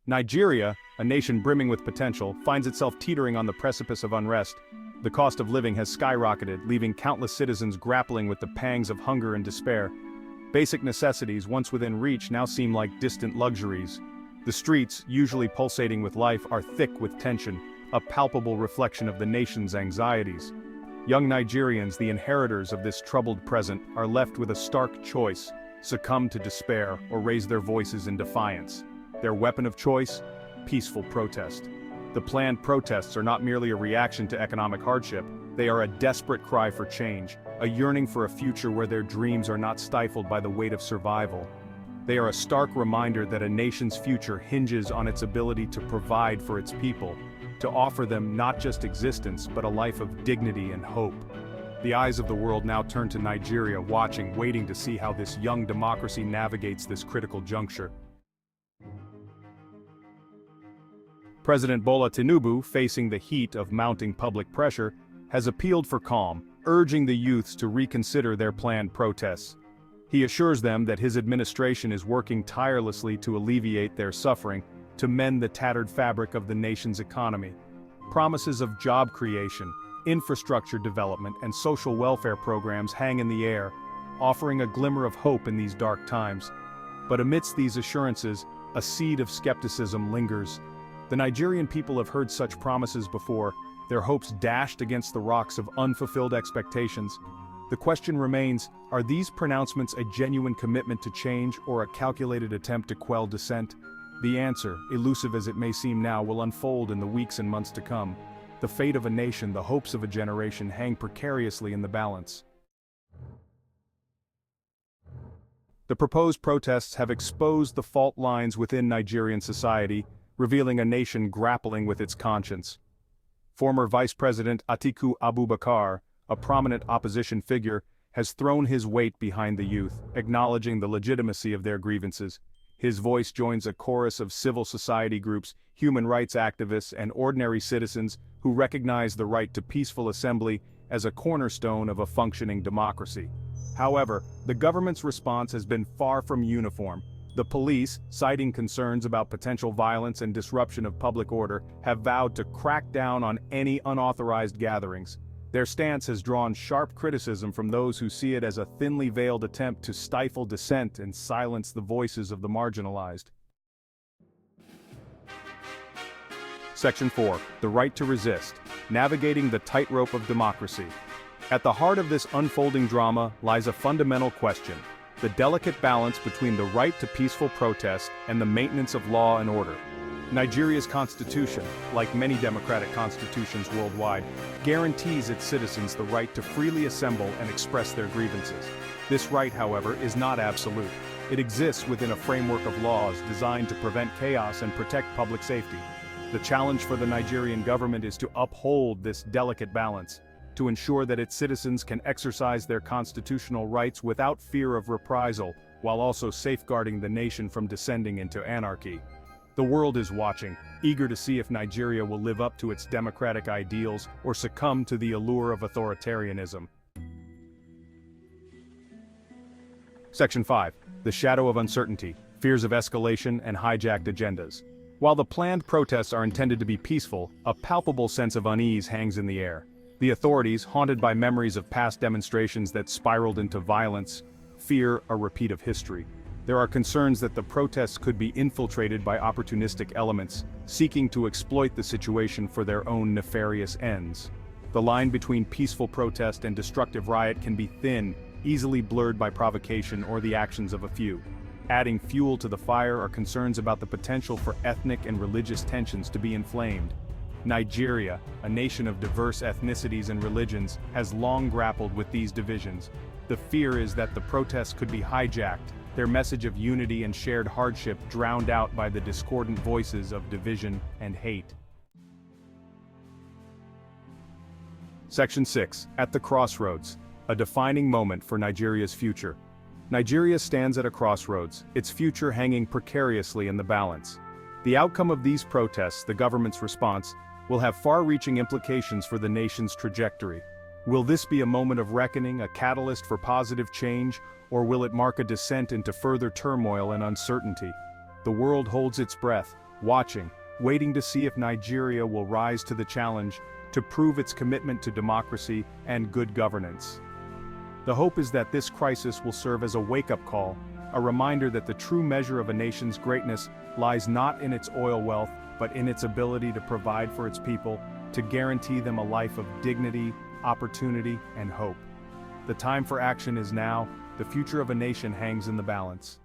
Nigeria, a nation brimming with potential, finds itself teetering on the precipice of unrest. The cost of living has skyrocketed, leaving countless citizens grappling with the pangs of hunger and despair. Basic necessities, once within reach, now seem like distant luxuries. The streets, usually pulsating with life, are thick with tension, a palpable reflection of the nation's anxieties. Young Nigerians, the inheritors of this troubled present, are left with a stark choice: succumb to despair or raise their voices in defiance. Their weapon of choice? Peaceful protest. The planned protests are not merely a reaction to economic hardship, they are a desperate cry for change, a yearning for a future where their dreams are not stifled by the weight of survival. They are a stark reminder that a nation's future hinges on its ability to provide for its people, to offer them not just existence but a life of dignity and hope. The eyes of the world now turn to Nigeria, watching, waiting to see how this young democracy navigates this critical juncture. President Bola Tinubu, facing the heat of mounting public pressure, has appealed for calm, urging the youths to reconsider their planned protests. He assures them that his administration is working tirelessly to alleviate their suffering, to mend the tattered fabric of the nation's economy. Promises of job creation, infrastructure development, and social welfare programs hang in the air, offering a glimmer of hope in these dark times. But amidst these assurances, a seed of skepticism lingers. The Nigerian people have heard such promises before, their hopes dashed against the rocks of unfulfilled expectations. The question remains, are these pronouncements a genuine commitment to change or a calculated attempt to quell dissent? The answer, elusive as it may seem now, will unfold in the weeks and months to come. The fate of a nation, the hopes of a generation hang precariously in the balance. The proposed protests have exposed the fault lines within Nigerian society, revealing a nation grappling with its conscience. Former Vice-President Atiku Abubakar, a prominent opposition figure, has thrown his weight behind the youth, acknowledging the legitimacy of their grievances. His voice joins a chorus of civil society groups, human rights activists, and ordinary citizens who recognize the right to peaceful assembly as a cornerstone of a functioning democracy. However, the government's response has been far from uniform. The police, citing concerns about potential violence and disruption of public order, have vowed to crack down on any unauthorized gatherings. Their stance has drawn sharp criticism from those who see it as a thinly veiled attempt to stifle dissent and silence the voices of the marginalized. Section 4. The right to resist. Navigating the tightrope of democracy. At the heart of this unfolding drama lies a fundamental question: the delicate balance between the right to peaceful protest and the maintenance of law and order. Nigeria's constitution, like many democratic constitutions worldwide, guarantees its citizens the right to freely assemble and express their grievances. This right, however, is not absolute. It exists within a framework of laws designed to prevent chaos and protect public safety. The challenge for the Nigerian government is to uphold this delicate balance, to ensure that its citizens can exercise their constitutional rights without fear of reprisal, while also safeguarding the nation from descending into anarchy. The world is watching, eager to see if Nigeria will live up to its democratic ideals or succumb to the allure of authoritarianism. Section 5. The shadow of uncertainty, fears of escalation, and hijacked agendas. While the planned protests are intended to be peaceful, a palpable sense of unease hangs in the air. The authorities, haunted by memories of past demonstrations that spiraled into violence, fear a repeat of history. There are concerns that the protests could be infiltrated by opportunistic elements, seeking to exploit the situation for their own nefarious ends. The line between peaceful protest and destructive riot can be thin, easily blurred by provocation or the actions of a few. Adding fuel to the fire are concerns about the potential for ethnic and religious tensions to be inflamed. Nigeria, a nation of diverse ethnicities and religions, has long grappled with these divisions. The fear is that the protests could be hijacked, their message of unity and shared hardship drowned out by the discordant voices of division and hate. Section 6. At the crossroads. A defining moment for Nigeria's future. Nigeria stands at a crossroads, its future hanging precariously in the balance. The outcome of these protests, the government's response, will have far-reaching implications for the nation's trajectory. Will this be a moment of reckoning, a catalyst for positive change, or will it mark a descent into further turmoil and uncertainty? The world holds its breath, watching, waiting to see if Nigeria will rise to the challenge to prove its commitment to democracy and good governance. The hope is that this crisis will serve as a wake-up call, a reminder that the true measure of a nation's greatness lies not in its oil wealth, but in its ability to provide for its people, to guarantee them a life of dignity, opportunity, and hope. The time for action is now. The future of a nation hangs in the balance.